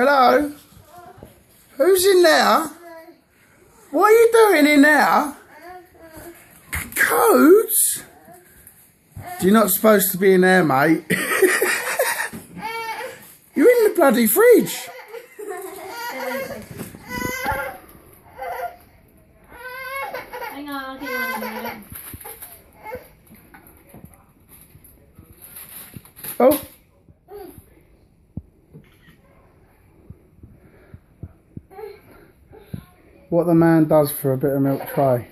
Hello? Who's in there? What are you doing in there? Codes? You're not supposed to be in there, mate. You're in the bloody fridge. Hang on, I'll get you one in a minute. Oh. What the man does for a bit of milk tray.